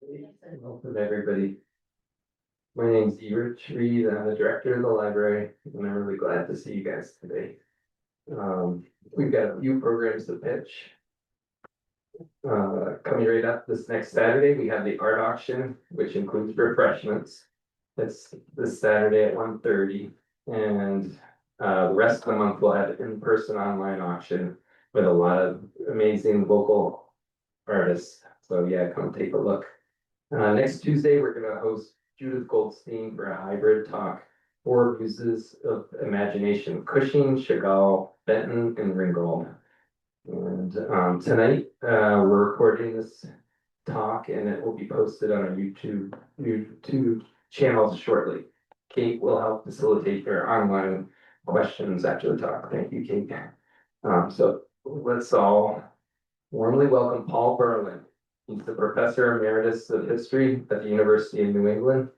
Welcome, everybody. My name's Everett Reed. I'm the director of the library, and I'm really glad to see you guys today. We've got a few programs to pitch. Coming right up this next Saturday, we have the art auction, which includes refreshments. That's this Saturday at 1:30, and the rest of the month we'll have an in-person online auction with a lot of amazing local artists. So yeah, come take a look. Next Tuesday, we're gonna host Judith Goldstein for a hybrid talk, four muses of imagination: Cushing, Chagall, Benton, and Ringgold. And tonight, we're recording this talk and it will be posted on our YouTube channel shortly. Kate will help facilitate your online questions after the talk. Thank you, Kate. So let's all warmly welcome Paul Burlin. He's the Professor Emeritus of History at the University of New England,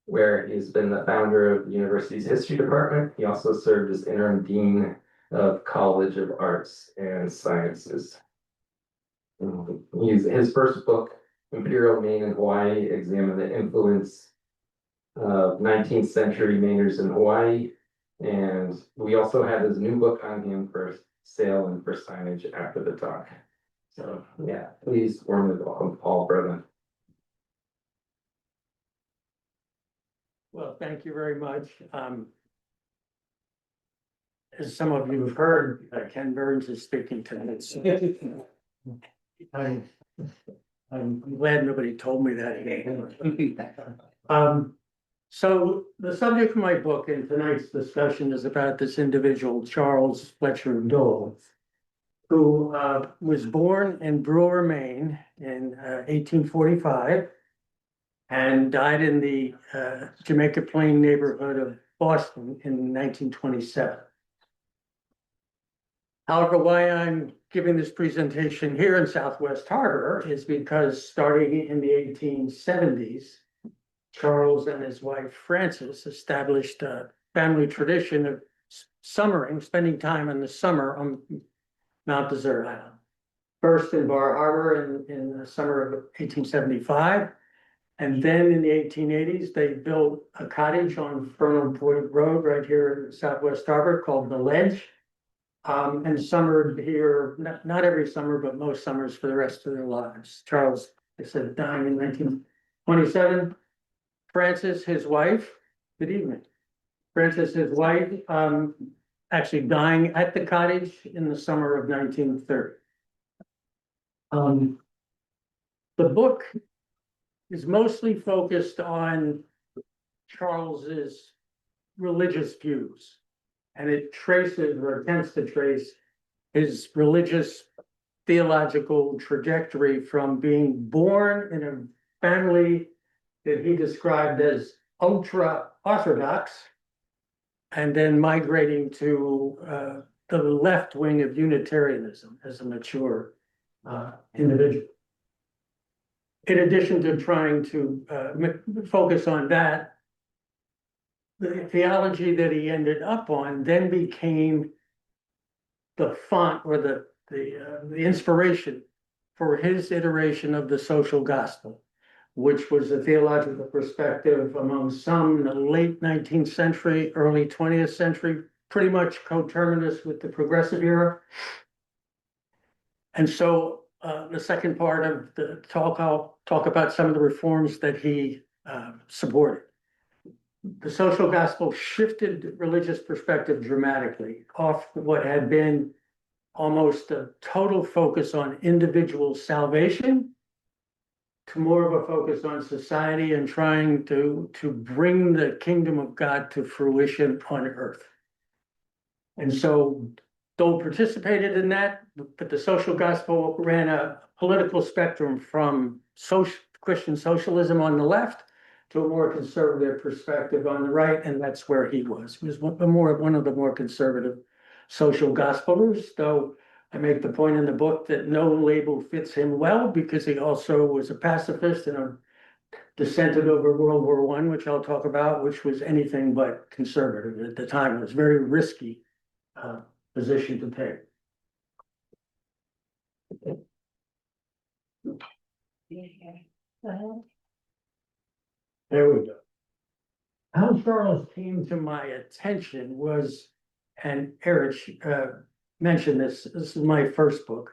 where he's been the founder of the university's history department. He also served as Interim Dean of College of Arts and Sciences. His first book, Imperial Maine and Hawaii, examined the influence of 19th century Mainers in Hawaii. And we also have his new book on him for sale and for signage after the talk. So yeah, please warmly welcome Paul Burlin. Well, thank you very much. As some of you have heard, Ken Burns is speaking tonight. I'm glad nobody told me that. So the subject of my book in tonight's discussion is about this individual, Charles Fletcher Dole, who was born in Brewer, Maine in 1845 and died in the Jamaica Plain neighborhood of Boston in 1927. However, why I'm giving this presentation here in Southwest Harbor is because starting in the 1870s, Charles and his wife Frances established a family tradition of spending time in the summer on Mount Desert Island. First in Bar Harbor in the summer of 1875, and then in the 1880s, they built a cottage on Fernald Point Road right here in Southwest Harbor called The Ledge, and summered here, not every summer, but most summers for the rest of their lives. Charles, I said, dying in 1927. Frances, his wife, good evening. Frances, his wife, actually dying at the cottage in the summer of 1930. The book is mostly focused on Charles's religious views, and it traces or attempts to trace his religious theological trajectory from being born in a family that he described as ultra-orthodox, and then migrating to the left wing of Unitarianism as a mature individual. In addition to trying to focus on that, the theology that he ended up on then became the font or the inspiration for his iteration of the social gospel, which was a theological perspective among some in the late 19th century, early 20th century, pretty much coterminous with the progressive era. And so the second part of the talk, I'll talk about some of the reforms that he supported. The social gospel shifted religious perspective dramatically off what had been almost a total focus on individual salvation to more of a focus on society and trying to bring the kingdom of God to fruition on earth. And so Dole participated in that, but the social gospel ran a political spectrum from Christian socialism on the left to a more conservative perspective on the right, and that's where he was. He was one of the more conservative social gospelers, though I make the point in the book that no label fits him well because he also was a pacifist and dissented over World War I, which I'll talk about, which was anything but conservative at the time. It was a very risky position to take. There we go. How Charles came to my attention was, and Eric mentioned this is my first book,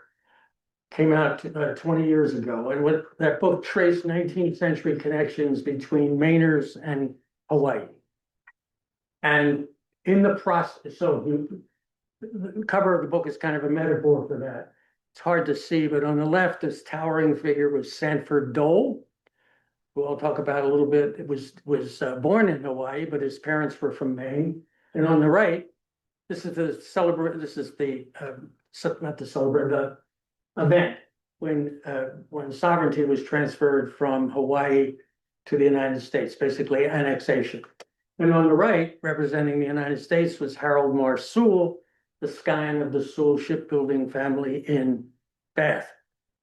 came out 20 years ago, and what that book traced 19th century connections between Mainers and Hawaii. And in the process, so the cover of the book is kind of a metaphor for that. It's hard to see, but on the left, this towering figure was Sanford Dole, who I'll talk about a little bit. It was born in Hawaii, but his parents were from Maine. And on the right, this is the event when sovereignty was transferred from Hawaii to the United States, basically annexation. And on the right, representing the United States, was Harold Mars Sewell, the scion of the Sewell shipbuilding family in Bath.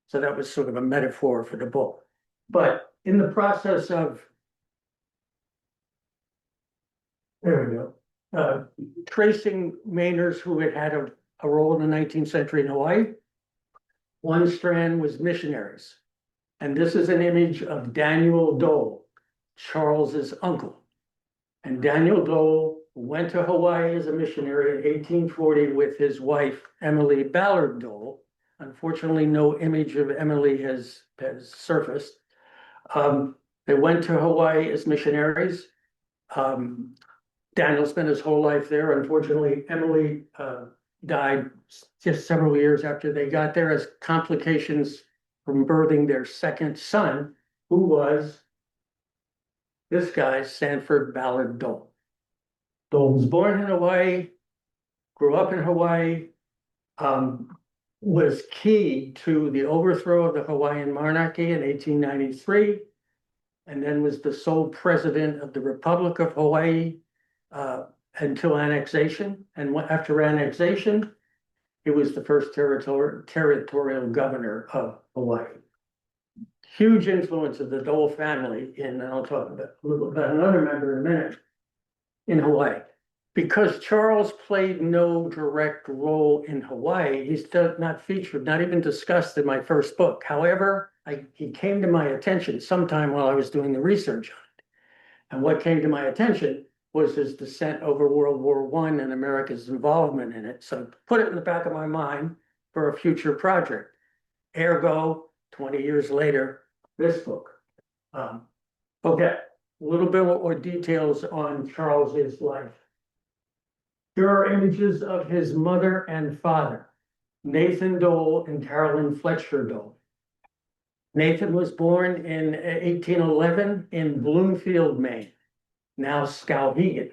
So that was sort of a metaphor for the book. But in the process of, there we go, tracing Mainers who had had a role in the 19th century in Hawaii, one strand was missionaries. And this is an image of Daniel Dole, Charles's uncle. And Daniel Dole went to Hawaii as a missionary in 1840 with his wife, Emily Ballard Dole. Unfortunately, no image of Emily has surfaced. They went to Hawaii as missionaries. Daniel spent his whole life there. Unfortunately, Emily died just several years after they got there as complications from birthing their second son, who was this guy, Sanford Ballard Dole. Dole was born in Hawaii, grew up in Hawaii, was key to the overthrow of the Hawaiian monarchy in 1893, and then was the sole president of the Republic of Hawaii until annexation. And after annexation, he was the first territorial governor of Hawaii. Huge influence of the Dole family and I'll talk a little about another member in a minute, in Hawaii. Because Charles played no direct role in Hawaii, he's not featured, not even discussed in my first book. However, he came to my attention sometime while I was doing the research on it. And what came to my attention was his descent over World War I and America's involvement in it. So put it in the back of my mind for a future project. Ergo, 20 years later, this book. Okay, a little bit more details on Charles's life. Here are images of his mother and father, Nathan Dole and Carolyn Fletcher Dole. Nathan was born in 1811 in Bloomfield, Maine, now Skowhegan.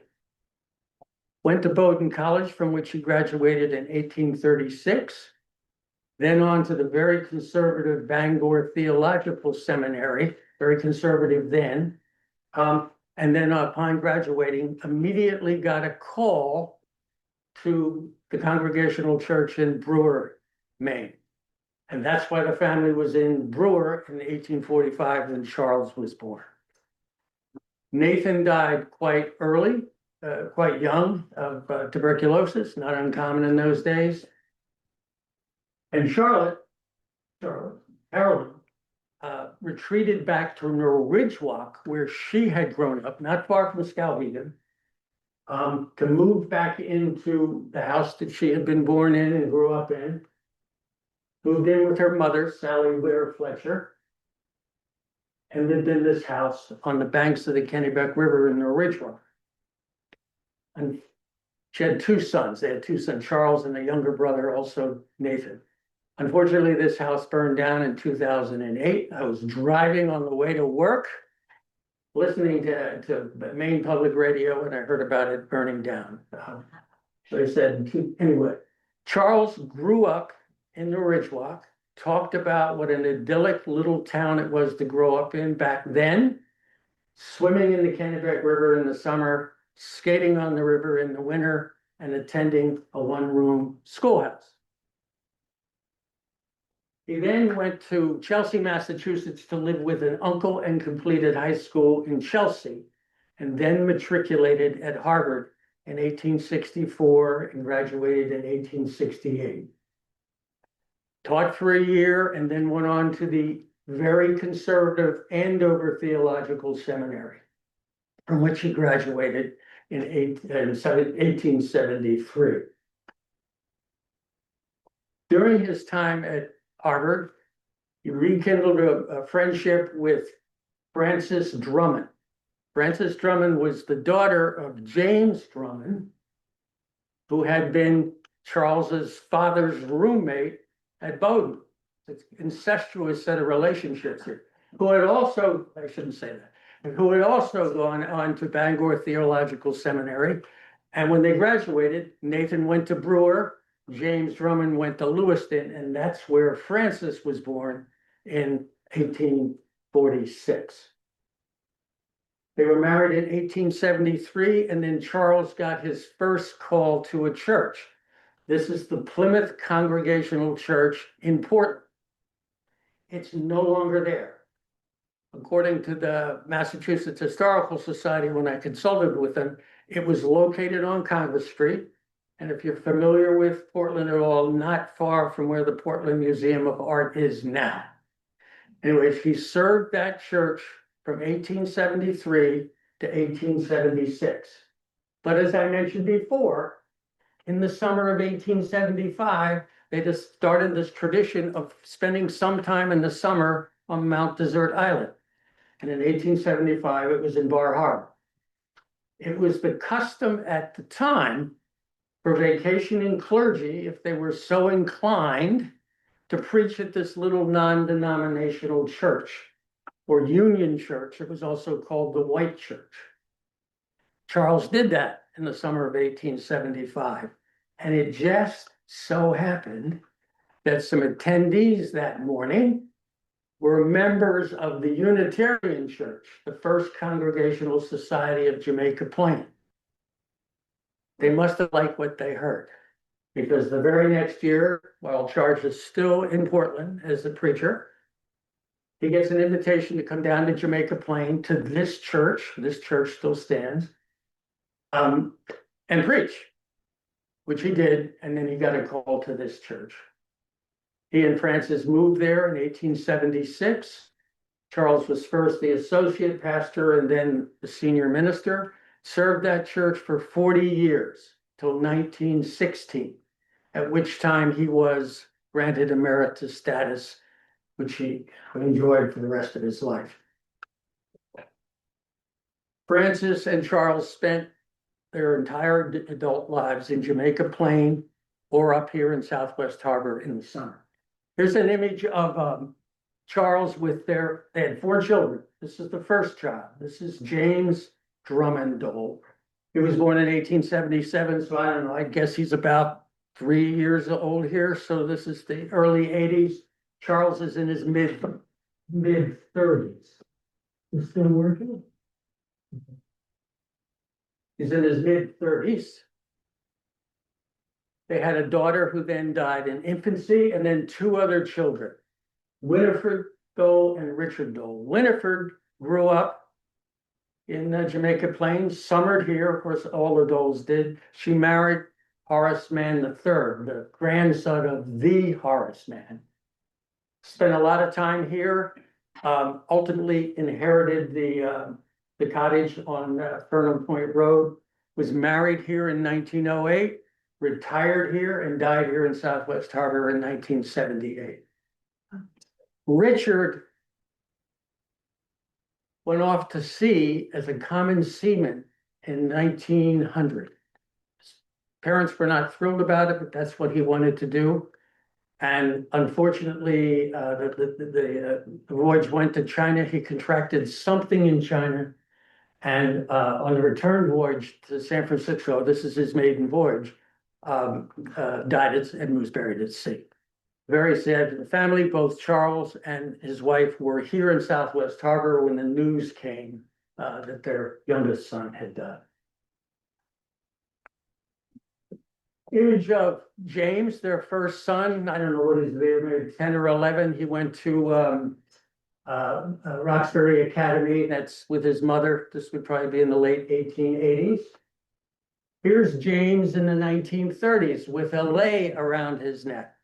Went to Bowdoin College, from which he graduated in 1836. Then on to the very conservative Bangor Theological Seminary, very conservative then. And then upon graduating, immediately got a call to the Congregational Church in Brewer, Maine. And that's why the family was in Brewer in 1845 when Charles was born. Nathan died quite early, quite young, of tuberculosis, not uncommon in those days. And Carolyn, retreated back to Norridgewock, where she had grown up, not far from Skowhegan, to move back into the house that she had been born in and grew up in. Moved in with her mother, Sally Ware Fletcher, and lived in this house on the banks of the Kennebec River in Norridgewock. And she had two sons. They had two sons, Charles and a younger brother, also Nathan. Unfortunately, this house burned down in 2008. I was driving on the way to work, listening to Maine Public Radio, and I heard about it burning down. So I said, anyway, Charles grew up in Norridgewock, talked about what an idyllic little town it was to grow up in back then, swimming in the Kennebec River in the summer, skating on the river in the winter, and attending a one-room schoolhouse. He then went to Chelsea, Massachusetts to live with an uncle and completed high school in Chelsea, and then matriculated at Harvard in 1864 and graduated in 1868. Taught for a year and then went on to the very conservative Andover Theological Seminary, from which he graduated in 1873. During his time at Harvard, he rekindled a friendship with Frances Drummond. Frances Drummond was the daughter of James Drummond, who had been Charles's father's roommate at Bowdoin. It's an incestuous set of relationships here. Who had also, I shouldn't say that, who had also gone on to Bangor Theological Seminary. And when they graduated, Nathan went to Brewer, James Drummond went to Lewiston, and that's where Francis was born in 1846. They were married in 1873, and then Charles got his first call to a church. This is the Plymouth Congregational Church in Portland. It's no longer there. According to the Massachusetts Historical Society, when I consulted with them, it was located on Congress Street. And if you're familiar with Portland at all, not far from where the Portland Museum of Art is now. Anyways, he served that church from 1873 to 1876. But as I mentioned before, in the summer of 1875, they just started this tradition of spending some time in the summer on Mount Desert Island. And in 1875, it was in Bar Harbor. It was the custom at the time for vacationing clergy, if they were so inclined, to preach at this little non-denominational church or Union Church. It was also called the White Church. Charles did that in the summer of 1875. And it just so happened that some attendees that morning were members of the Unitarian Church, the First Congregational Society of Jamaica Plain. They must have liked what they heard, because the very next year, while Charles is still in Portland as a preacher, he gets an invitation to come down to Jamaica Plain to this church still stands, and preach, which he did, and then he got a call to this church. He and Francis moved there in 1876. Charles was first the associate pastor and then the senior minister, served that church for 40 years till 1916, at which time he was granted emeritus status, which he enjoyed for the rest of his life. Francis and Charles spent their entire adult lives in Jamaica Plain or up here in Southwest Harbor in the summer. Here's an image of Charles with they had 4 children. This is the first child. This is James Drummond Dole. He was born in 1877, so I don't know, I guess he's about 3 years old here. So this is the early 80s. Charles is in his mid 30s. Is still working? He's in his mid 30s. They had a daughter who then died in infancy, and then 2 other children, Winifred Dole and Richard Dole. Winifred grew up in Jamaica Plain, summered here, of course, all the Doles did. She married Horace Mann III, the grandson of the Horace Mann. Spent a lot of time here, ultimately inherited the cottage on Fernham Point Road, was married here in 1908, retired here, and died here in Southwest Harbor in 1978. Richard went off to sea as a common seaman in 1900. His parents were not thrilled about it, but that's what he wanted to do. And unfortunately, the voyage went to China. He contracted something in China. And on the return voyage to San Francisco, this is his maiden voyage, died and was buried at sea. Very sad to the family. Both Charles and his wife were here in Southwest Harbor when the news came that their youngest son had died. Image of James, their first son. I don't know what his age, maybe 10 or 11. He went to Roxbury Academy. That's with his mother. This would probably be in the late 1880s. Here's James in the 1930s with a lei around his neck.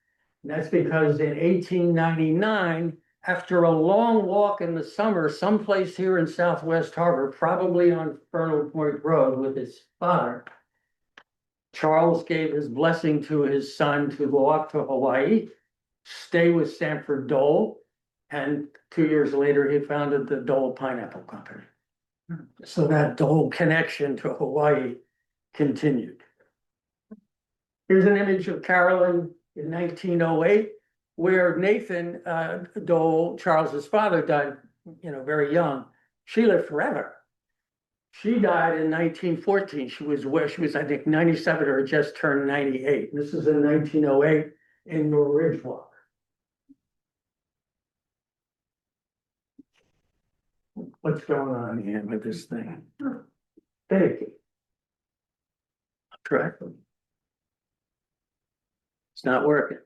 And that's because in 1899, after a long walk in the summer, someplace here in Southwest Harbor, probably on Fernald Point Road with his father, Charles gave his blessing to his son to go off to Hawaii, stay with Fletcher Dole, and 2 years later, he founded the Dole Pineapple Company. So that Dole connection to Hawaii continued. Here's an image of Carolyn in 1908, where Nathan Dole, Charles's father, died, very young. She lived forever. She died in 1914. She was, I think, 97 or just turned 98. This is in 1908 in Norridge Walk. What's going on here with this thing? Finicky. Correct. It's not working.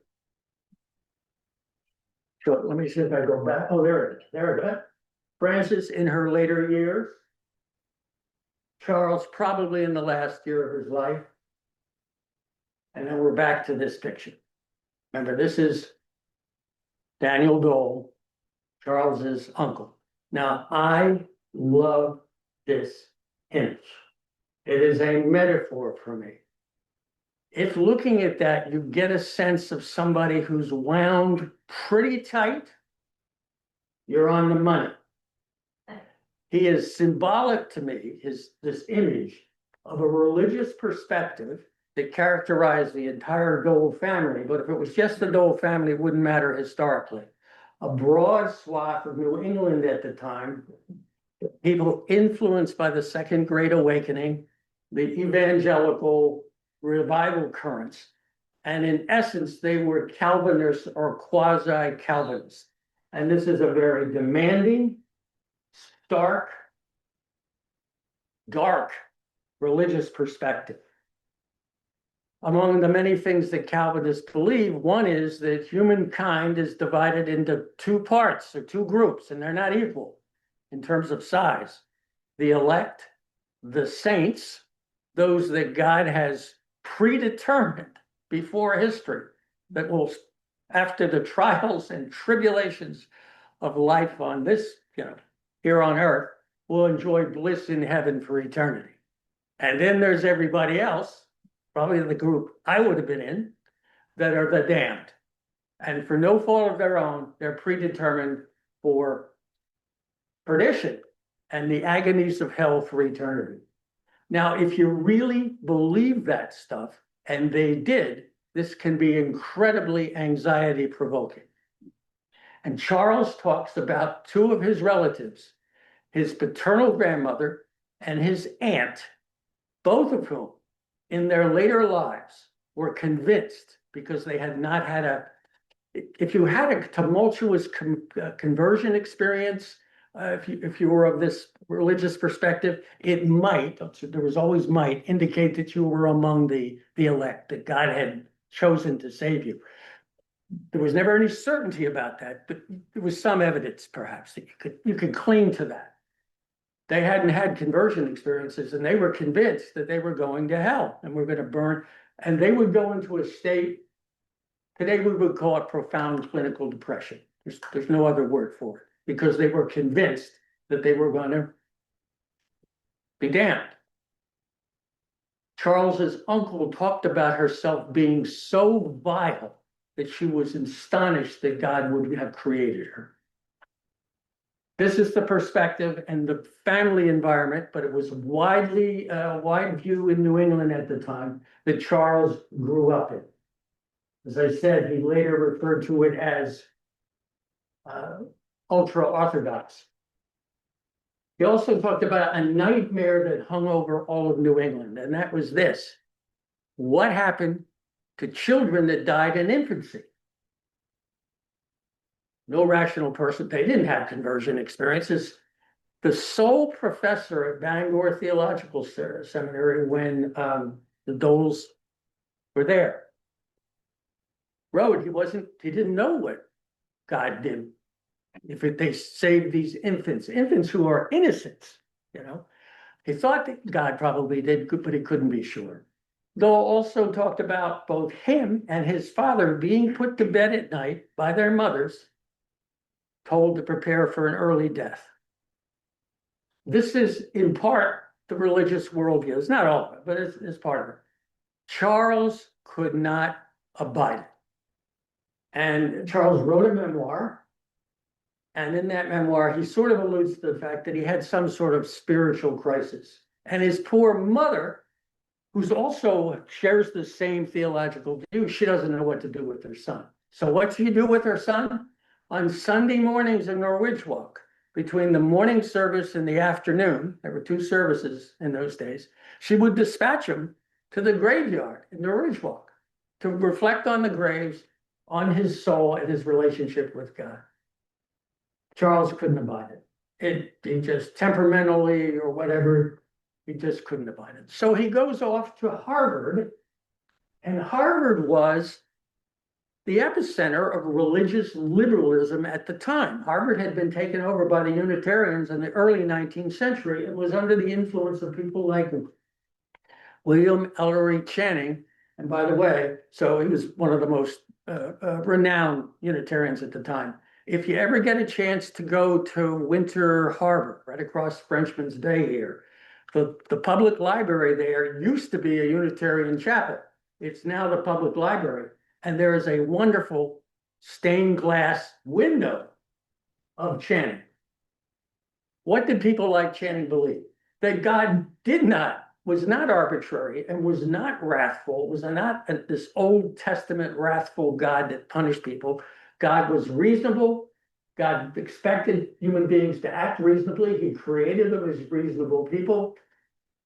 So let me see if I go back. Oh, there it is. There it is. Frances in her later years. Charles probably in the last year of his life. And then we're back to this picture. Remember, this is Daniel Dole, Charles's uncle. Now, I love this image. It is a metaphor for me. If looking at that, you get a sense of somebody who's wound pretty tight, you're on the money. He is symbolic to me, this image of a religious perspective that characterized the entire Dole family. But if it was just the Dole family, it wouldn't matter historically. A broad swath of New England at the time, people influenced by the Second Great Awakening, the evangelical revival currents. And in essence, they were Calvinists or quasi-Calvinists. And this is a very demanding, stark, dark religious perspective. Among the many things that Calvinists believe, one is that humankind is divided into two parts or two groups, and they're not equal in terms of size. The elect, the saints, those that God has predetermined before history, that will, after the trials and tribulations of life on this, here on earth, will enjoy bliss in heaven for eternity. And then there's everybody else, probably the group I would have been in, that are the damned. And for no fault of their own, they're predetermined for perdition and the agonies of hell for eternity. Now, if you really believe that stuff, and they did, this can be incredibly anxiety provoking. And Charles talks about two of his relatives, his paternal grandmother and his aunt, both of whom in their later lives were convinced, because they had not had if you had a tumultuous conversion experience, if you were of this religious perspective, it might, there was always might, indicate that you were among the elect, that God had chosen to save you. There was never any certainty about that, but there was some evidence perhaps that you could cling to that. They hadn't had conversion experiences, and they were convinced that they were going to hell and were going to burn, and they would go into a state, today we would call it profound clinical depression. There's no other word for it, because they were convinced that they were going to be damned. Charles's uncle talked about herself being so vile that she was astonished that God would have created her. This is the perspective and the family environment, but it was wide view in New England at the time that Charles grew up in. As I said, he later referred to it as ultra-orthodox. He also talked about a nightmare that hung over all of New England, and that was this: what happened to children that died in infancy? No rational person, they didn't have conversion experiences. The sole professor at Bangor Theological Seminary when the Doles were there wrote he didn't know what God did. If they saved these infants who are innocents, he thought that God probably did, but he couldn't be sure. Dole also talked about both him and his father being put to bed at night by their mothers told to prepare for an early death. This is in part the religious worldview. It's not all of it, but it's part of it. Charles could not abide it. And Charles wrote a memoir. And in that memoir, he sort of alludes to the fact that he had some sort of spiritual crisis. And his poor mother, who's also shares the same theological view, she doesn't know what to do with her son. So what she do with her son? On Sunday mornings in Norwich Walk, between the morning service and the afternoon, there were 2 services in those days, she would dispatch him to the graveyard in Norwich Walk to reflect on the graves, on his soul and his relationship with God. Charles couldn't abide it. He just temperamentally or whatever, he just couldn't abide it. So he goes off to Harvard, and Harvard was the epicenter of religious liberalism at the time. Harvard had been taken over by the Unitarians in the early 19th century. It was under the influence of people like William Ellery Channing. And by the way, so he was one of the most renowned Unitarians at the time. If you ever get a chance to go to Winter Harbor, right across Frenchman's Bay here, the public library there used to be a Unitarian chapel. It's now the public library. And there is a wonderful stained glass window of Channing. What did people like Channing believe? That God was not arbitrary and was not wrathful, was not this Old Testament wrathful God that punished people. God was reasonable. God expected human beings to act reasonably. He created them as reasonable people.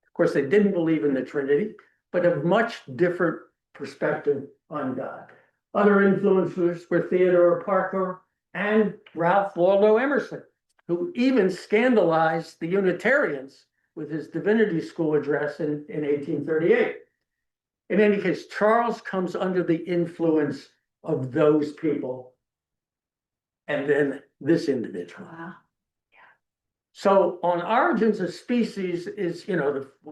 Of course, they didn't believe in the Trinity, but a much different perspective on God. Other influences were Theodore Parker and Ralph Waldo Emerson, who even scandalized the Unitarians with his divinity school address in 1838. In any case, Charles comes under the influence of those people and then this individual. Wow. So on Origins of Species is,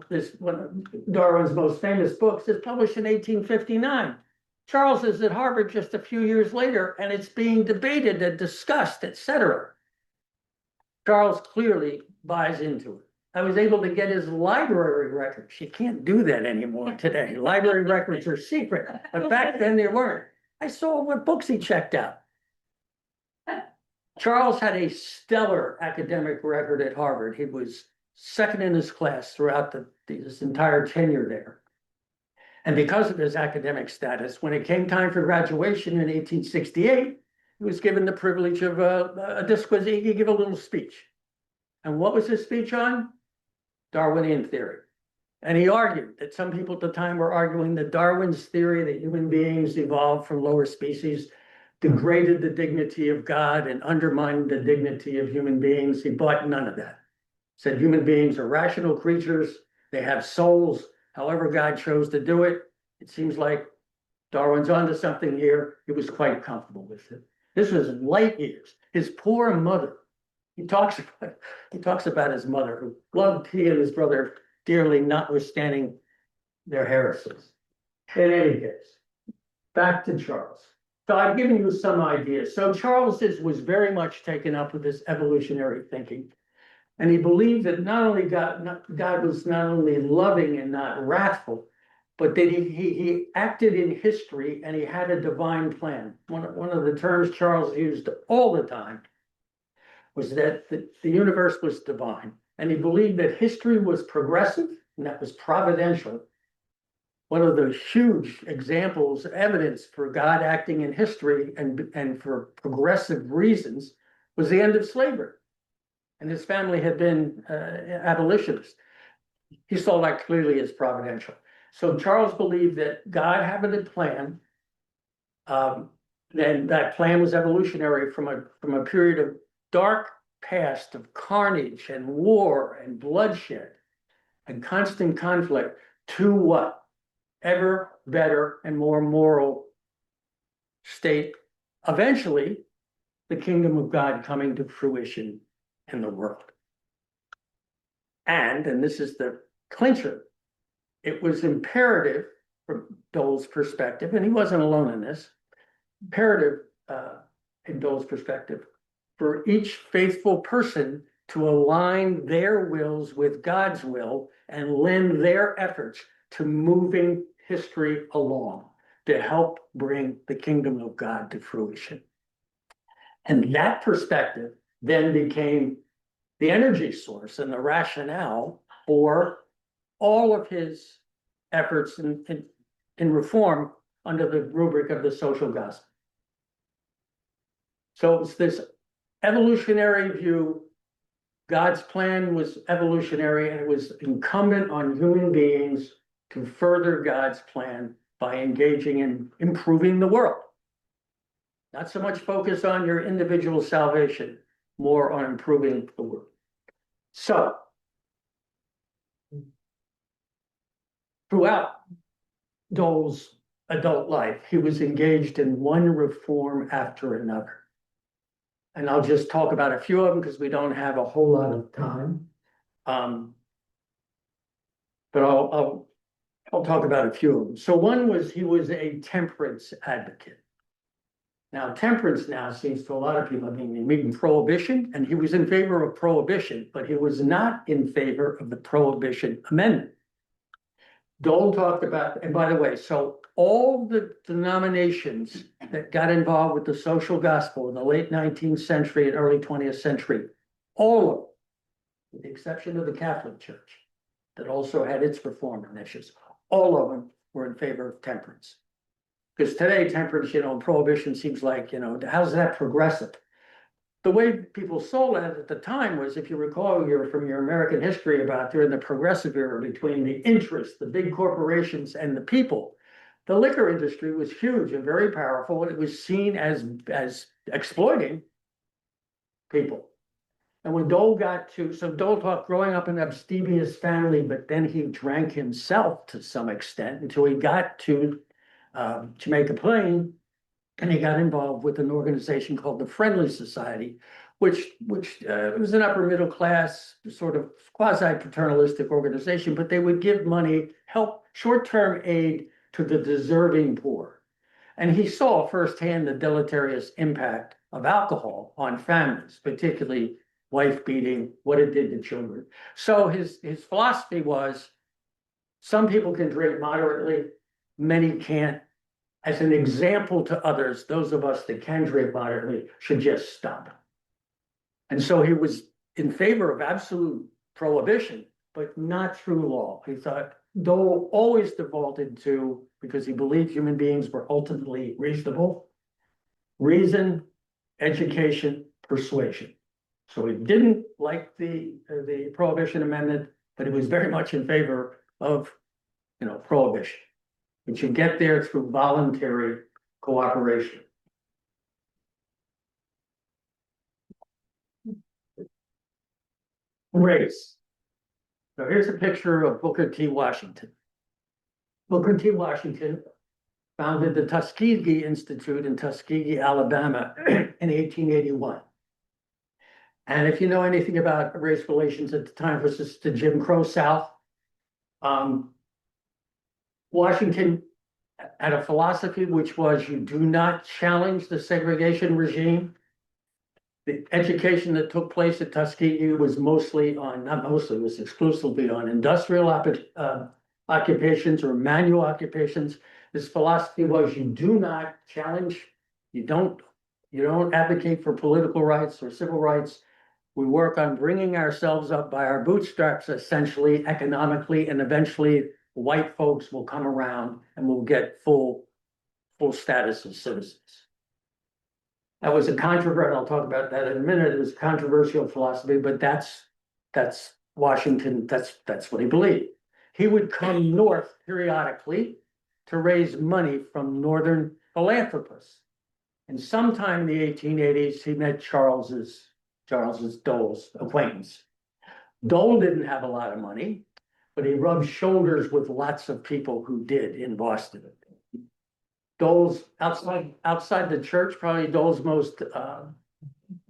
this one of Darwin's most famous books is published in 1859. Charles is at Harvard just a few years later, and it's being debated and discussed, etc. Charles clearly buys into it. I was able to get his library records. You can't do that anymore today. Library records are secret, but back then they weren't. I saw what books he checked out. Charles had a stellar academic record at Harvard. He was second in his class throughout his entire tenure there. And because of his academic status, when it came time for graduation in 1868, he was given the privilege of a disquisition. He could give a little speech. And what was his speech on? Darwinian theory. And he argued that some people at the time were arguing that Darwin's theory that human beings evolved from lower species degraded the dignity of God and undermined the dignity of human beings. He bought none of that. Said human beings are rational creatures. They have souls. However God chose to do it. It seems like Darwin's onto something here. He was quite comfortable with it. This was light years. His poor mother. He talks about his mother, who loved he and his brother dearly, notwithstanding their heresies. In any case, back to Charles. So I've given you some ideas. So Charles was very much taken up with this evolutionary thinking. And he believed that not only God was not only loving and not wrathful, but that he acted in history and he had a divine plan. One of the terms Charles used all the time was that the universe was divine. And he believed that history was progressive and that was providential. One of the huge examples, evidence for God acting in history and for progressive reasons was the end of slavery. And his family had been abolitionists. He saw that clearly as providential. So Charles believed that God had a plan, and that plan was evolutionary from a period of dark past of carnage and war and bloodshed and constant conflict to what? Ever better and more moral state. Eventually, the kingdom of God coming to fruition in the world. And this is the clincher, it was imperative from Dole's perspective, and he wasn't alone in this, imperative in Dole's perspective, for each faithful person to align their wills with God's will and lend their efforts to moving history along to help bring the kingdom of God to fruition. And that perspective then became the energy source and the rationale for all of his efforts in reform under the rubric of the social gospel. So it's this evolutionary view. God's plan was evolutionary, and it was incumbent on human beings to further God's plan by engaging in improving the world. Not so much focus on your individual salvation, more on improving the world. So, throughout Dole's adult life, he was engaged in one reform after another. And I'll just talk about a few of them because we don't have a whole lot of time. But I'll talk about a few of them. So one was he was a temperance advocate. Now, temperance now seems to a lot of people, I mean prohibition, and he was in favor of prohibition, but he was not in favor of the Prohibition Amendment. Dole talked about, and by the way, so all the denominations that got involved with the social gospel in the late 19th century and early 20th century, all of them, with the exception of the Catholic Church, that also had its reform initiatives, all of them were in favor of temperance. Because today, temperance, prohibition seems like, how's that progressive? The way people saw that at the time was, if you recall from your American history about during the progressive era between the interests, the big corporations and the people, the liquor industry was huge and very powerful, and it was seen as exploiting people. And when Dole Dole talked growing up in an abstemious family, but then he drank himself to some extent until he got to Jamaica Plain, and he got involved with an organization called the Friendly Society, which was an upper middle class, sort of quasi-paternalistic organization, but they would give money, help, short-term aid to the deserving poor. And he saw firsthand the deleterious impact of alcohol on families, particularly wife beating, what it did to children. So his philosophy was, some people can drink moderately, many can't. As an example to others, those of us that can drink moderately should just stop. And so he was in favor of absolute prohibition, but not through law. He thought Dole always defaulted to, because he believed human beings were ultimately reasonable, reason, education, persuasion. So he didn't like the Prohibition Amendment, but he was very much in favor of, prohibition. But you get there through voluntary cooperation. Race. So here's a picture of Booker T. Washington. Booker T. Washington founded the Tuskegee Institute in Tuskegee, Alabama in 1881. And if you know anything about race relations at the time versus the Jim Crow South, Washington had a philosophy which was, you do not challenge the segregation regime. The education that took place at Tuskegee was was exclusively on industrial occupations or manual occupations. His philosophy was, you do not challenge, you don't advocate for political rights or civil rights. We work on bringing ourselves up by our bootstraps, essentially, economically, and eventually white folks will come around and will get full status as citizens. That was a controversial, I'll talk about that in a minute. It was a controversial philosophy, but that's Washington, that's what he believed. He would come north periodically to raise money from northern philanthropists. And sometime in the 1880s, he met Dole's acquaintance. Dole didn't have a lot of money, but he rubbed shoulders with lots of people who did in Boston. Dole's outside the church, probably Dole's most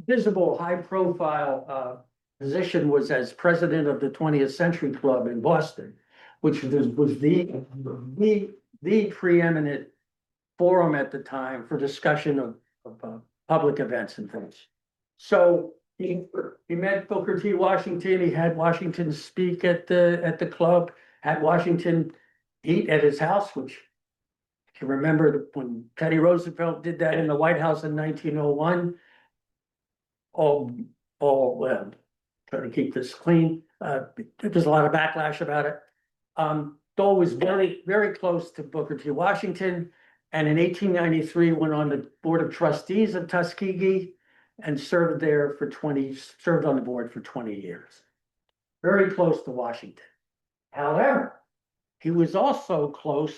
visible, high-profile position was as president of the 20th Century Club in Boston, which was the preeminent forum at the time for discussion of public events and things. So he met Booker T. Washington. He had Washington speak at the club, had Washington eat at his house, which if you remember when Teddy Roosevelt did that in the White House in 1901. All, trying to keep this clean. There's a lot of backlash about it. Dole was very, very close to Booker T. Washington, and in 1893 went on the Board of Trustees of Tuskegee and served on the board for 20 years. Very close to Washington. However, he was also close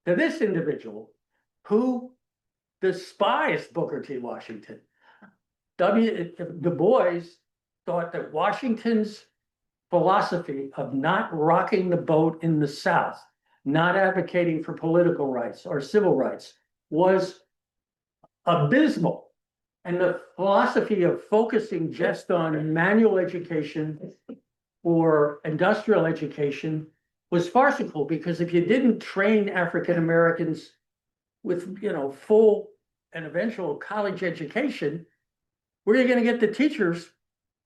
to this individual who despised Booker T. Washington. Du Bois thought that Washington's philosophy of not rocking the boat in the South, not advocating for political rights or civil rights, was abysmal. And the philosophy of focusing just on manual education or industrial education was farcical, because if you didn't train African Americans with, full and eventual college education, where are you going to get the teachers,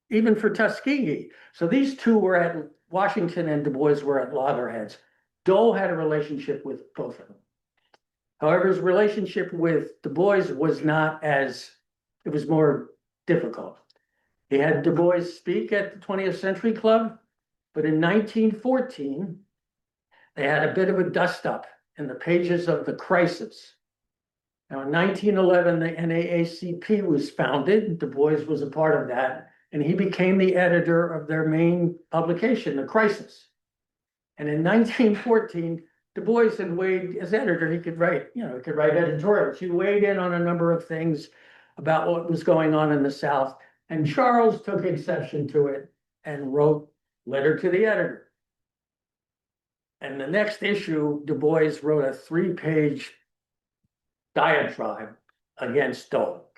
even for Tuskegee? So these two were at Washington, and Du Bois were at loggerheads. Dole had a relationship with both of them. However, his relationship with Du Bois was it was more difficult. He had Du Bois speak at the 20th Century Club, but in 1914, they had a bit of a dust-up in the pages of the Crisis. Now, in 1911, the NAACP was founded. Du Bois was a part of that, and he became the editor of their main publication, The Crisis. And in 1914, Du Bois had weighed, as editor, he could write editorials. He weighed in on a number of things about what was going on in the South, and Charles took exception to it and wrote Letter to the Editor. And the next issue, Du Bois wrote a 3-page diatribe against Dole.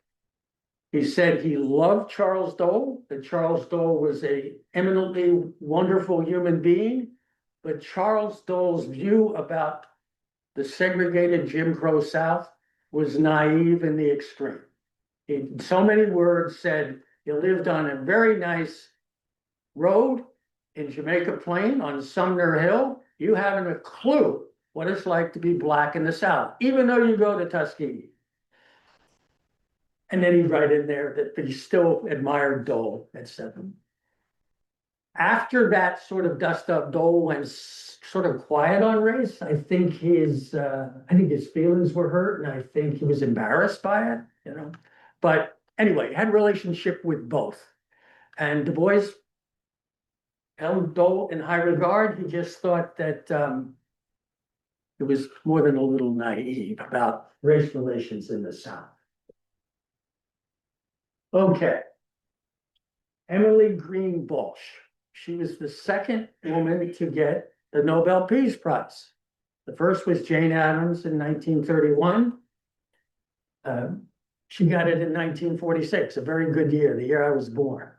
He said he loved Charles Dole, that Charles Dole was an eminently wonderful human being, but Charles Dole's view about the segregated Jim Crow South was naive in the extreme. In so many words said, you lived on a very nice road in Jamaica Plain on Sumner Hill. You haven't a clue what it's like to be Black in the South, even though you go to Tuskegee. And then he'd write in there that he still admired Dole, etc. After that sort of dust up, Dole went sort of quiet on race. I think his feelings were hurt, and I think he was embarrassed by it, But anyway, had a relationship with both. And Du Bois held Dole in high regard. He just thought that it was more than a little naive about race relations in the South. Okay. Emily Green Balch. She was the second woman to get the Nobel Peace Prize. The first was Jane Addams in 1931. She got it in 1946, a very good year, the year I was born.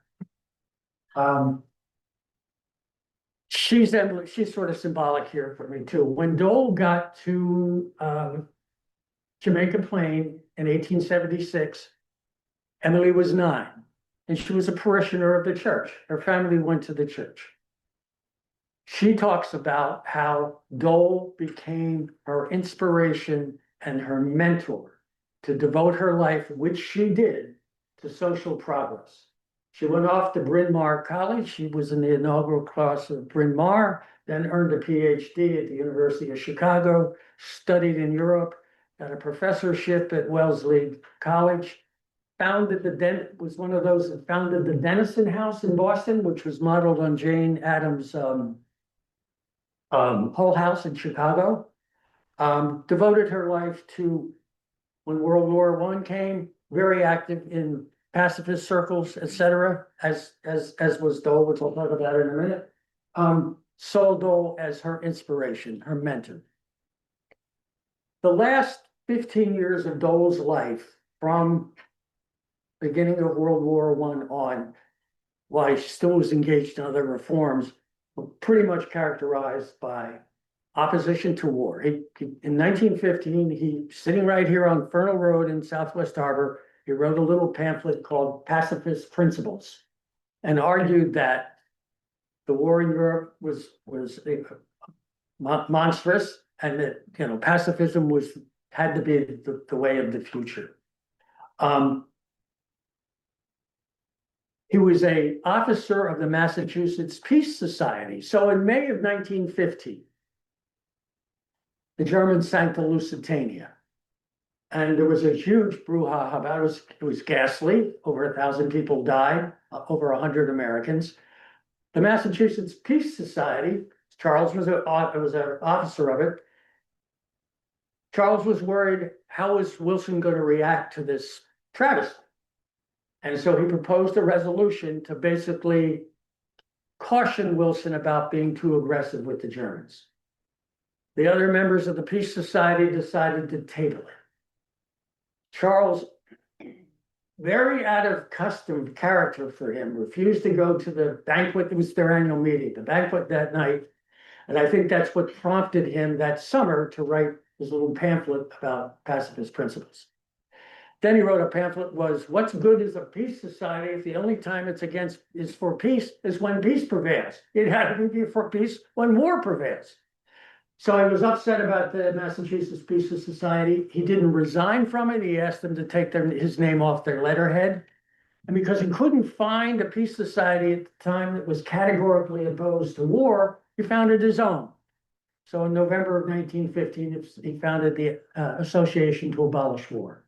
She's sort of symbolic here for me too. When Dole got to Jamaica Plain in 1876, Emily was 9, and she was a parishioner of the church. Her family went to the church. She talks about how Dole became her inspiration and her mentor to devote her life, which she did, to social progress. She went off to Bryn Mawr College. She was in the inaugural class of Bryn Mawr, then earned a Ph.D. at the University of Chicago, studied in Europe, got a professorship at Wellesley College, was one of those that founded the Denison House in Boston, which was modeled on Jane Addams' Hull House in Chicago. Devoted her life to, when World War I came, very active in pacifist circles, etc., as was Dole, which I'll talk about in a minute. Saw Dole as her inspiration, her mentor. The last 15 years of Dole's life, from beginning of World War I on, while he still was engaged in other reforms, were pretty much characterized by opposition to war. In 1915, sitting right here on Fernal Road in Southwest Harbor, he wrote a little pamphlet called Pacifist Principles and argued that the war in Europe was monstrous and that, you know, pacifism had to be the way of the future. He was an officer of the Massachusetts Peace Society. So in May of 1950, the Germans sank the Lusitania. And there was a huge brouhaha about it. It was ghastly. Over 1,000 people died, over 100 Americans. The Massachusetts Peace Society, Charles was an officer of it. Charles was worried, how is Wilson going to react to this travesty? And so he proposed a resolution to basically caution Wilson about being too aggressive with the Germans. The other members of the Peace Society decided to table it. Charles, very out of custom character for him, refused to go to the banquet. It was their annual meeting, the banquet that night. And I think that's what prompted him that summer to write his little pamphlet about pacifist principles. Then he wrote a pamphlet was, what's good is a peace society if the only time it's against is for peace is when peace prevails. It had to be for peace when war prevails. So he was upset about the Massachusetts Peace Society. He didn't resign from it. He asked them to take his name off their letterhead. And because he couldn't find a peace society at the time that was categorically opposed to war, he founded his own. So in November of 1915, he founded the Association to Abolish War.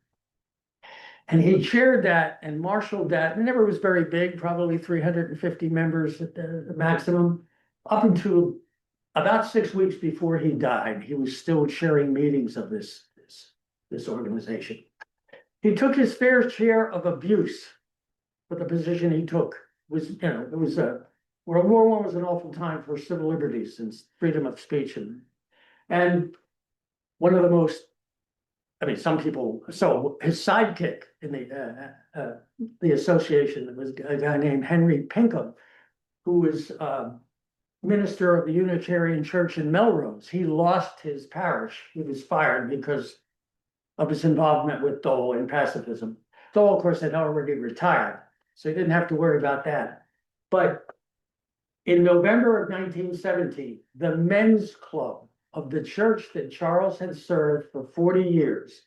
And he chaired that and marshaled that. It never was very big, probably 350 members at the maximum. Up until about 6 weeks before he died, he was still chairing meetings of this organization. He took his fair share of abuse for the position he took. World War I was an awful time for civil liberties and freedom of speech. And one of the most, some people, so his sidekick in the association was a guy named Henry Pinkham, who was minister of the Unitarian Church in Melrose. He lost his parish. He was fired because of his involvement with Dole in pacifism. Dole, of course, had already retired, so he didn't have to worry about that. But in November of 1917, the men's club of the church that Charles had served for 40 years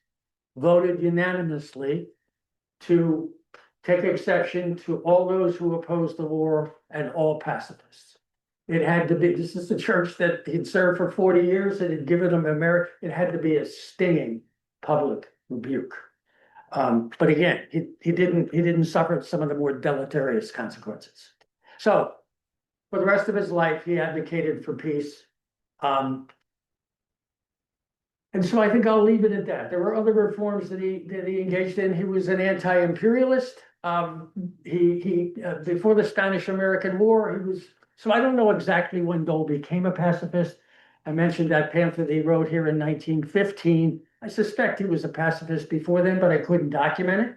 voted unanimously to take exception to all those who opposed the war and all pacifists. It had to be, this is the church that he'd served for 40 years and had given him it had to be a stinging public rebuke. But again, he didn't suffer some of the more deleterious consequences. So for the rest of his life, he advocated for peace. And so I think I'll leave it at that. There were other reforms that he engaged in. He was an anti-imperialist. Before the Spanish-American War, he was, so I don't know exactly when Dole became a pacifist. I mentioned that pamphlet he wrote here in 1915. I suspect he was a pacifist before then, but I couldn't document it.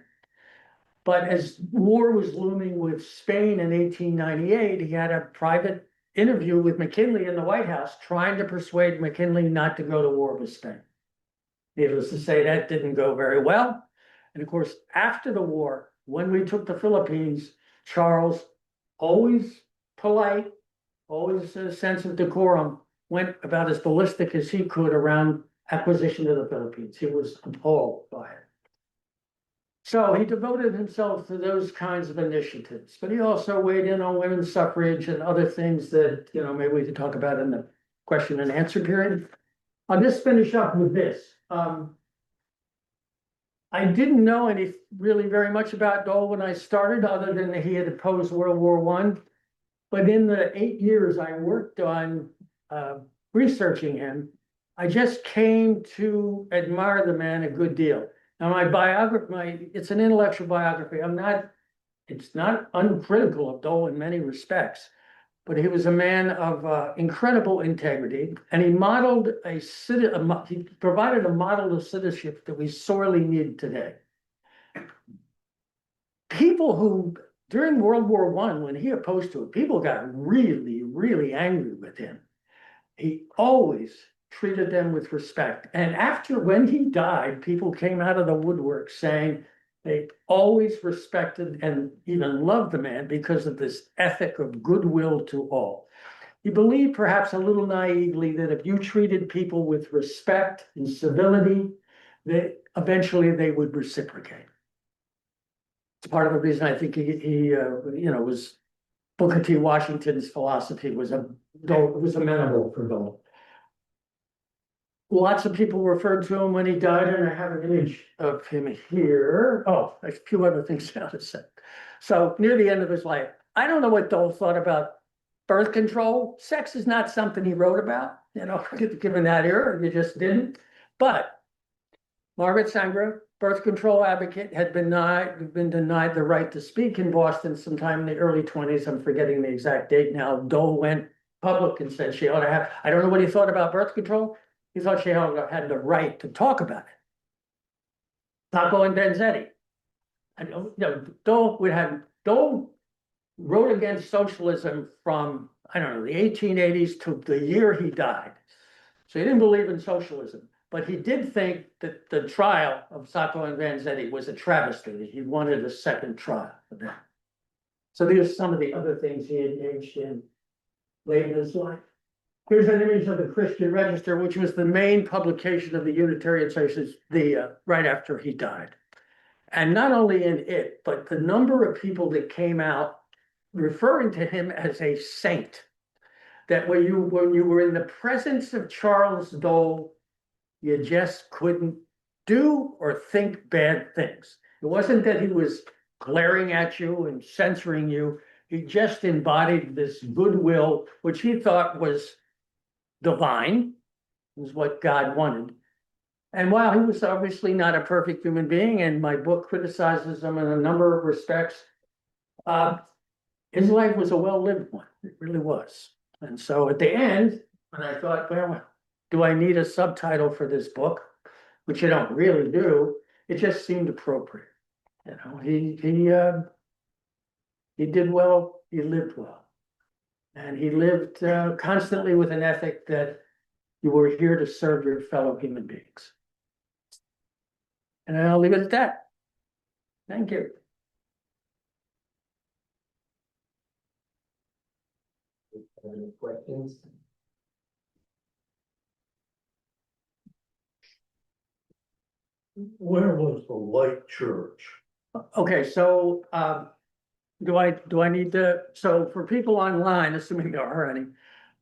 But as war was looming with Spain in 1898, he had a private interview with McKinley in the White House, trying to persuade McKinley not to go to war with Spain. Needless to say, that didn't go very well. And of course, after the war, when we took the Philippines, Charles, always polite, always a sense of decorum, went about as ballistic as he could around acquisition of the Philippines. He was appalled by it. So he devoted himself to those kinds of initiatives, but he also weighed in on women's suffrage and other things that, maybe we could talk about in the question and answer period. I'll just finish up with this. I didn't know really very much about Dole when I started, other than that he had opposed World War I. But in the 8 years I worked on researching him, I just came to admire the man a good deal. Now, my biography, it's an intellectual biography. It's not uncritical of Dole in many respects, but he was a man of incredible integrity, and he he provided a model of citizenship that we sorely need today. People who, during World War I, when he opposed to it, people got really, really angry with him. He always treated them with respect. And when he died, people came out of the woodwork saying They always respected and even loved the man because of this ethic of goodwill to all. He believed, perhaps a little naively, that if you treated people with respect and civility, that eventually they would reciprocate. It's part of the reason I think he was Booker T. Washington's philosophy was amenable for Dole. Lots of people referred to him when he died, and I have an image of him here. Oh, a few other things now to say. So near the end of his life, I don't know what Dole thought about birth control. Sex is not something he wrote about, given that era, you just didn't. But Margaret Sanger, birth control advocate, had been denied the right to speak in Boston sometime in the early 20s. I'm forgetting the exact date now. Dole went public and said she ought to have, I don't know what he thought about birth control. He thought she had the right to talk about it. Sacco and Vanzetti. Dole wrote against socialism from, I don't know, the 1880s to the year he died. So he didn't believe in socialism, but he did think that the trial of Sacco and Vanzetti was a travesty. He wanted a second trial of that. So these are some of the other things he engaged in late in his life. Here's an image of the Christian Register, which was the main publication of the Unitarian Churches right after he died. And not only in it, but the number of people that came out referring to him as a saint. That when you were in the presence of Charles Dole, you just couldn't do or think bad things. It wasn't that he was glaring at you and censoring you. He just embodied this goodwill, which he thought was divine, was what God wanted. And while he was obviously not a perfect human being, and my book criticizes him in a number of respects, his life was a well-lived one. It really was. And so at the end, when I thought, well, do I need a subtitle for this book? Which you don't really do. It just seemed appropriate. He did well, he lived well. And he lived constantly with an ethic that you were here to serve your fellow human beings. And I'll leave it at that. Thank you. Any questions? Where was the white church? Okay, so do I need to, so for people online, assuming there are any,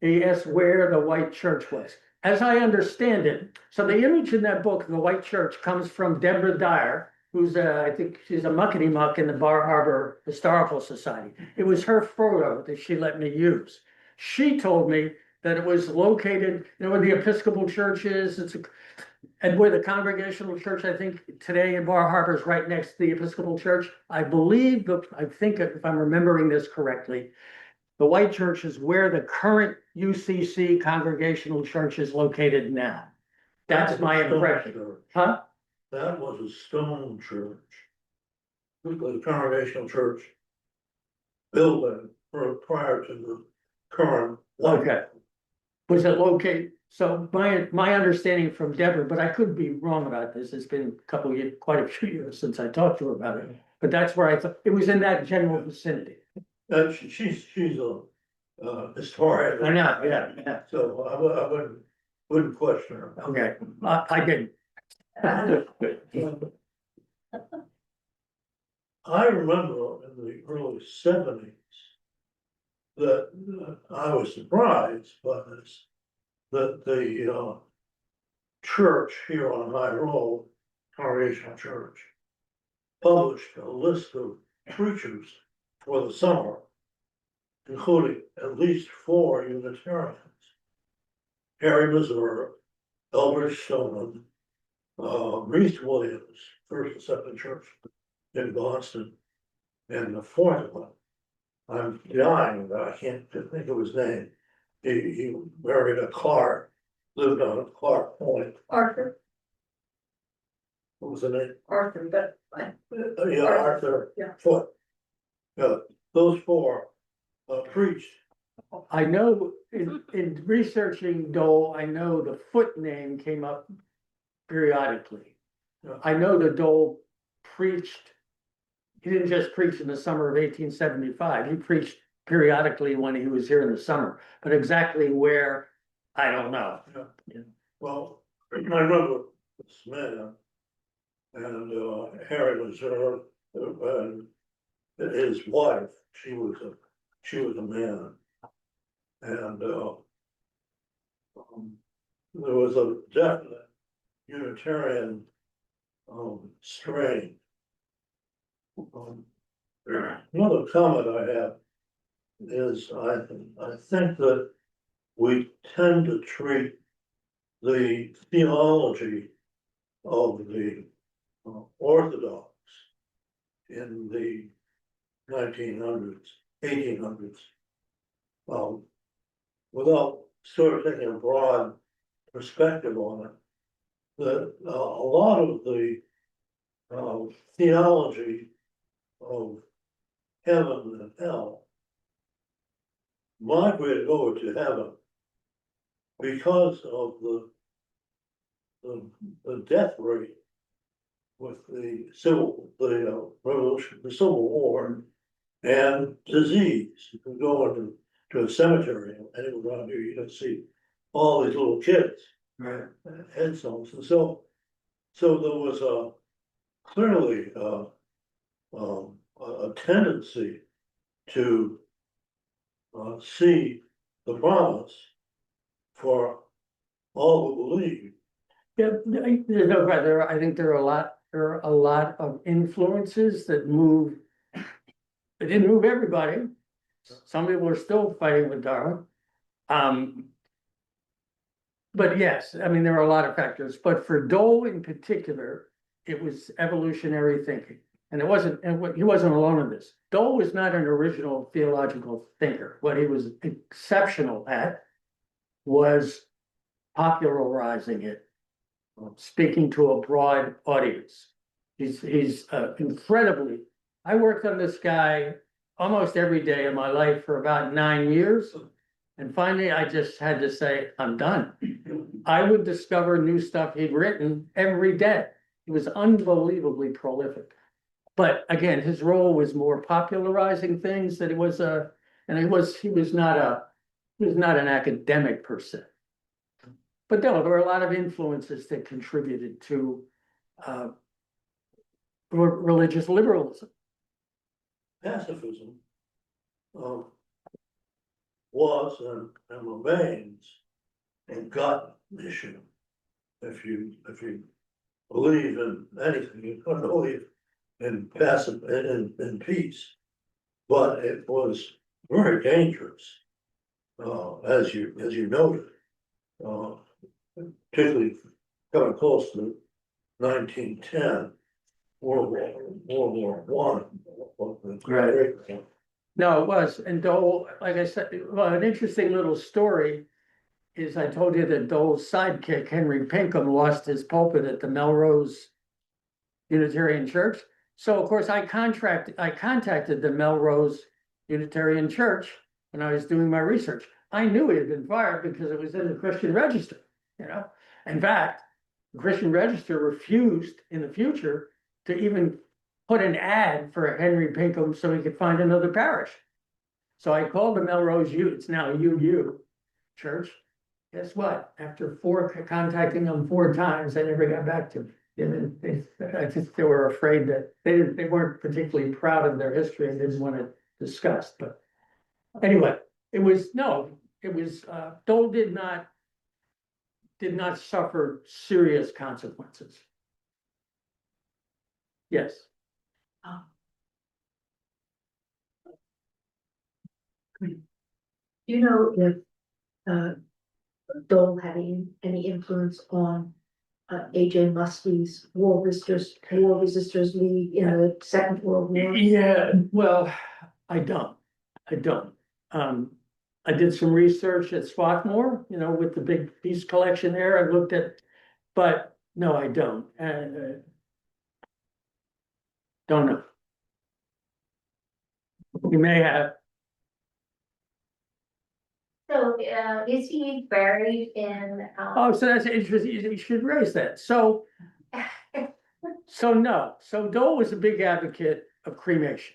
he asked where the white church was. As I understand it, so the image in that book, The White Church, comes from Deborah Dyer, who's I think she's a muckety-muck in the Bar Harbor Historical Society. It was her photo that she let me use. She told me that it was located, where the Episcopal Church is, and where the Congregational Church, I think today in Bar Harbor, is right next to the Episcopal Church. I think if I'm remembering this correctly, the White Church is where the current UCC Congregational Church is located now. That's my impression. Huh? That was a stone church. The Congregational Church building prior to the current. Okay. Was it located? So my understanding from Deborah, but I could be wrong about this. It's been quite a few years since I talked to her about it. But that's where I thought it was in that general vicinity. She's a historian. I know, yeah. So I wouldn't question her. Okay, I didn't. I remember in the early 70s that I was surprised by this, that the church here on High Road, Congregational Church, published a list of preachers for the summer, including at least 4 Unitarians. Harry Missouri, Elbert Stoneman, Reese Williams, First and Second Church in Boston, and the 4th one, I'm dying, but I can't think of his name. He married a Clark, lived on Clark Point. Arthur, What was the name? Arthur, but Yeah, Arthur Yeah. Foote. Yeah, those 4 preached. I know in researching Dole, I know the Foot name came up periodically. Yeah. I know that Dole preached he didn't just preach in the summer of 1875. He preached periodically when he was here in the summer, but exactly where, I don't know. Well, I remember this man and Harry was her, and his wife, she was a man. And there was a definite Unitarian strain. Another comment I have is I think that we tend to treat the theology of the Orthodox in the 1900s, 1800s, without sort of taking a broad perspective on it, that a lot of the theology of heaven and hell migrated over to heaven because of the death rate with the revolution, the Civil War, and disease. You can go into a cemetery anywhere around here, you can see all these little kids, Right. headstones, and so there was clearly a tendency to see the promise for all who believe. Yeah, there's no doubt there. I think there are a lot of influences that move. It didn't move everybody. Some people are still fighting with Darwin. But yes, I mean, there are a lot of factors, but for Dole in particular, it was evolutionary thinking. And it wasn't, and he wasn't alone in this. Dole was not an original theological thinker. What he was exceptional at was popularizing it, speaking to a broad audience. He's incredibly, I worked on this guy almost every day of my life for about 9 years. And finally, I just had to say, I'm done. I would discover new stuff he'd written every day. He was unbelievably prolific. But again, his role was more popularizing things that he was not an academic per se. But no, there were a lot of influences that contributed to religious liberalism. Pacifism was and remains a gut issue. If you believe in anything, you can believe in peace. But it was very dangerous, as you noted, particularly coming close to 1910, World War I. Right. No, it was. And Dole, like I said, well, an interesting little story is I told you that Dole's sidekick, Henry Pinkham, lost his pulpit at the Melrose Unitarian Church. So of course I contacted the Melrose Unitarian Church when I was doing my research. I knew he had been fired because it was in the Christian Register, you know. In fact, the Christian Register refused in the future to even put an ad for Henry Pinkham so he could find another parish. So I called the Melrose it's now UU Church. Guess what? After contacting them 4 times, they never got back to me. I think they were afraid that they weren't particularly proud of their history and didn't want to discuss. But anyway, Dole did not suffer serious consequences. Yes. Do you know if Dole had any influence on A.J. Muskie's War Resisters League in the Second World War? Yeah, well, I don't. I did some research at Swarthmore, you know, with the big piece collection there. I looked at, but no, I don't. Don't know. You may have. So, is he buried in? Oh, so that's interesting. You should raise that. So no. So Dole was a big advocate of cremation.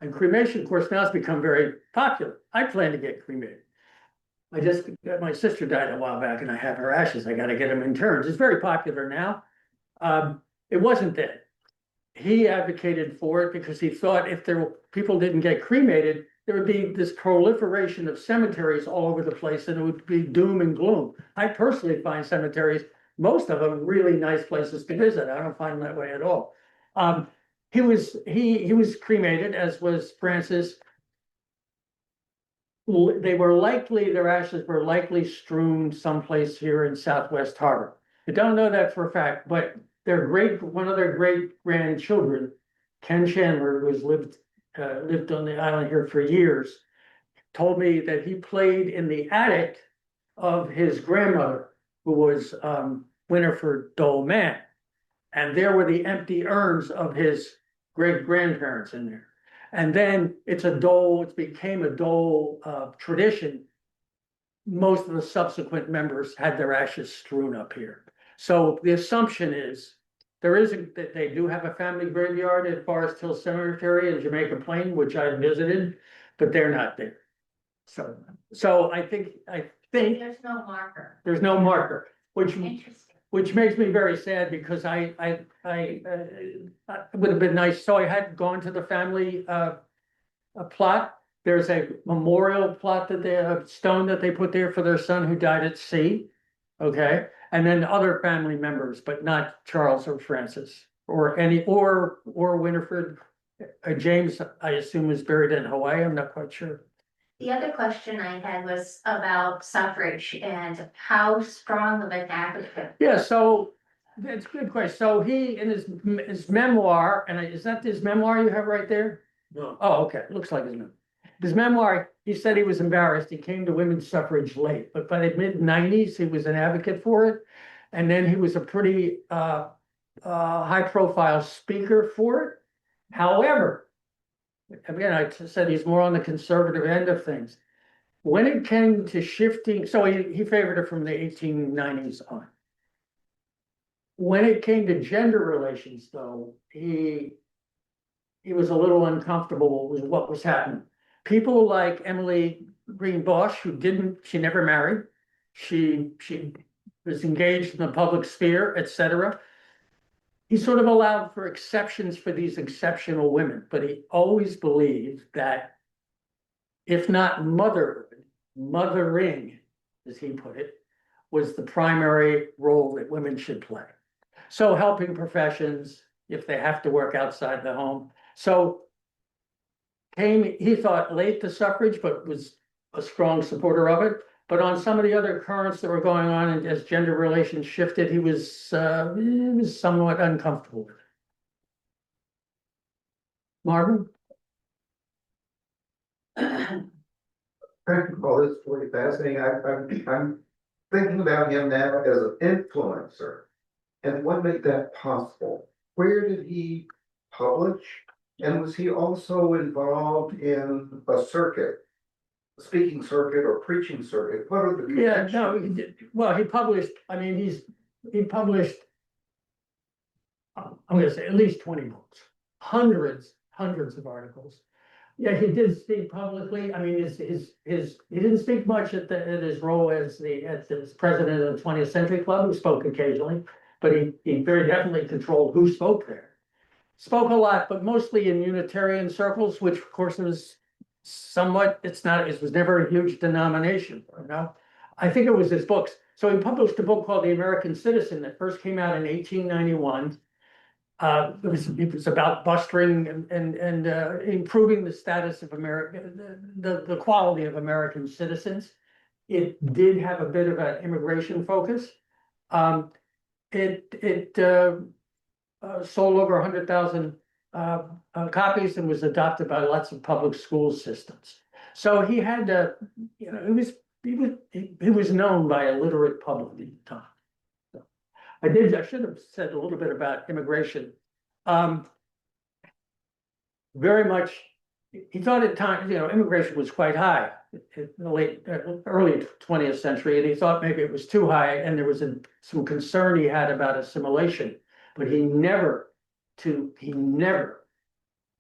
And cremation, of course, now has become very popular. I plan to get cremated. My sister died a while back and I have her ashes. I gotta get them interred. It's very popular now. It wasn't then. He advocated for it because he thought if people didn't get cremated, there would be this proliferation of cemeteries all over the place and it would be doom and gloom. I personally find cemeteries, most of them, really nice places to visit. I don't find them that way at all. He was cremated, as was Francis. Their ashes were likely strewn someplace here in Southwest Harbor. I don't know that for a fact, but one of their great grandchildren, Ken Chandler, who has lived on the island here for years, told me that he played in the attic of his grandmother, who was Winifred Dole Mann. And there were the empty urns of his great grandparents in there. And then it became a Dole tradition. Most of the subsequent members had their ashes strewn up here. So the assumption is that they do have a family graveyard at Forest Hill Cemetery in Jamaica Plain, which I visited, but they're not there. So I think There's no marker. there's no marker, Interesting. which makes me very sad because I it would have been nice. So I had gone to the family a plot. There's a memorial plot a stone that they put there for their son who died at sea. Okay, and then other family members, but not Charles or Francis or Winifred. James, I assume, was buried in Hawaii. I'm not quite sure. The other question I had was about suffrage and how strong of an advocate. Yeah, so that's a good question. So he, in his memoir, and is that his memoir you have right there? No. Oh, okay, looks like his memoir. His memoir, he said he was embarrassed. He came to women's suffrage late, but by the mid-90s, he was an advocate for it. And then he was a pretty high-profile speaker for it. However, again, I said he's more on the conservative end of things. When it came to shifting, so he favored it from the 1890s on. When it came to gender relations, though, he was a little uncomfortable with what was happening. People like Emily Green Bosch, she never married. She was engaged in the public sphere, etc. He sort of allowed for exceptions for these exceptional women, but he always believed that if not motherhood, mothering, as he put it, was the primary role that women should play. So helping professions, if they have to work outside the home. So he thought late to suffrage, but was a strong supporter of it. But on some of the other currents that were going on and as gender relations shifted, he was somewhat uncomfortable with it. Marvin? Thank you for all this, really fascinating. I'm thinking about him now as an influencer. And what made that possible? Where did he publish? And was he also involved in a circuit? Speaking circuit or preaching circuit? What are the Yeah, no, he did. Well, he published, he published, I'm gonna say at least 20 books, hundreds of articles. Yeah, he did speak publicly. I mean, he didn't speak much at his role as president of the 20th Century Club, who spoke occasionally, but he very definitely controlled who spoke there. Spoke a lot, but mostly in Unitarian circles, which of course was somewhat, it was never a huge denomination, you know. I think it was his books. So he published a book called The American Citizen that first came out in 1891. It was about bustering and improving the status of America, the quality of American citizens. It did have a bit of an immigration focus. It sold over 100,000 copies and was adopted by lots of public school systems. So he had he was known by a literate public at the time. So I should have said a little bit about immigration. Very much, he thought at times, immigration was quite high in the early 20th century, and he thought maybe it was too high, and there was some concern he had about assimilation, but he never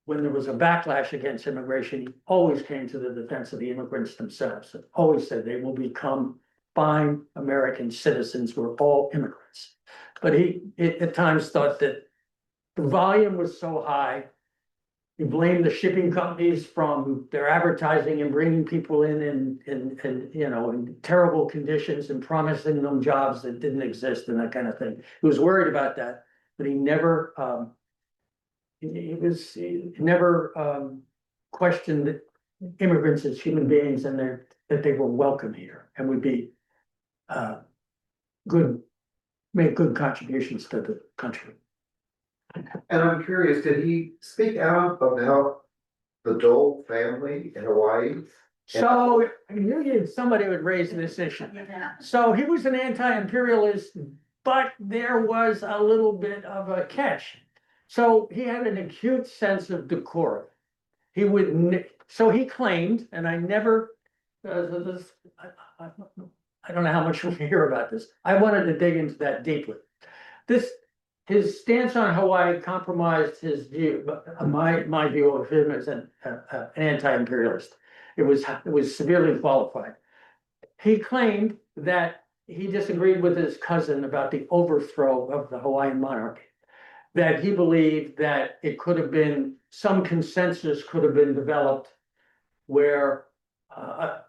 when there was a backlash against immigration, he always came to the defense of the immigrants themselves, and always said they will become fine American citizens, we're all immigrants. But he at times thought that the volume was so high. He blamed the shipping companies from their advertising and bringing people in you know, in terrible conditions and promising them jobs that didn't exist and that kind of thing. He was worried about that, but he never, he never questioned immigrants as human beings and that they were welcome here and would be make good contributions to the country. And I'm curious, did he speak out about the Dole family in Hawaii? So you need somebody would raise this issue. Yeah. So he was an anti-imperialist, but there was a little bit of a catch. So he had an acute sense of decorum. He would, so he claimed, and I never, I don't know how much we'll hear about this. I wanted to dig into that deeply. His stance on Hawaii compromised his view, my view of him as an anti-imperialist. It was severely qualified. He claimed that he disagreed with his cousin about the overthrow of the Hawaiian monarchy. That he believed that it could have been, some consensus could have been developed where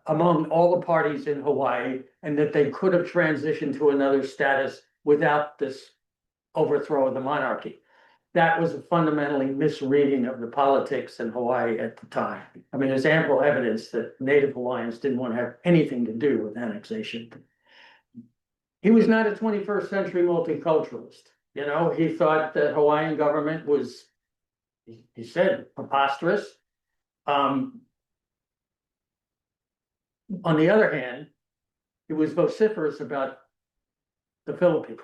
among all the parties in Hawaii, and that they could have transitioned to another status without this overthrow of the monarchy. That was a fundamentally misreading of the politics in Hawaii at the time. I mean, there's ample evidence that Native Hawaiians didn't want to have anything to do with annexation. He was not a 21st century multiculturalist. You know, he thought the Hawaiian government was, he said, preposterous. On the other hand, he was vociferous about the Philippines.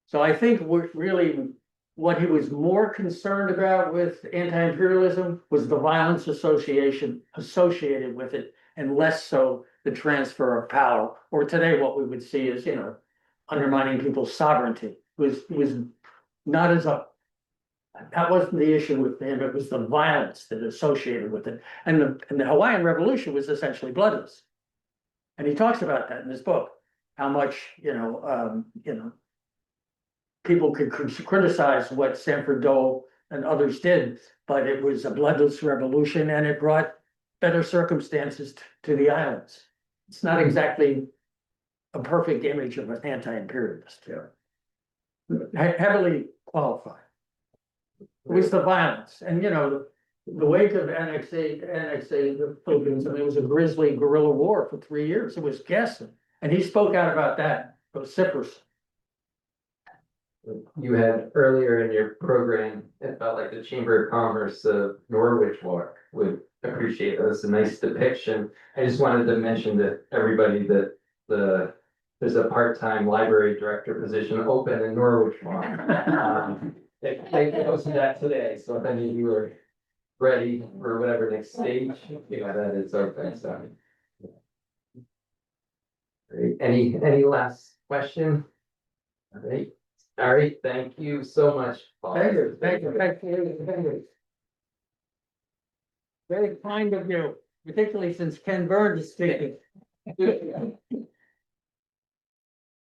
So I think what he was more concerned about with anti-imperialism was the violence associated with it, and less so the transfer of power, or today what we would see is, you know, undermining people's sovereignty. It was not as a, that wasn't the issue with him, it was the violence that associated with it. And the Hawaiian Revolution was essentially bloodless. And he talks about that in his book, how much, people could criticize what Sanford Dole and others did, but it was a bloodless revolution and it brought better circumstances to the islands. It's not exactly a perfect image of an anti-imperialist. Heavily qualified. It was the violence, and the wake of annexing the Philippines. I mean, it was a grisly guerrilla war for 3 years. It was ghastly, and he spoke out about that vociferously. You had earlier in your program, it felt like the Chamber of Commerce of Norwich would appreciate it. It's a nice depiction. I just wanted to mention to everybody that there's a part-time library director position open in Norwich. They posted that today, so if any of you are ready for whatever next stage, that is open, so. Great. Any last question? All right, thank you so much, Paul. Thank you. Very kind of you, particularly since Ken Burns is speaking.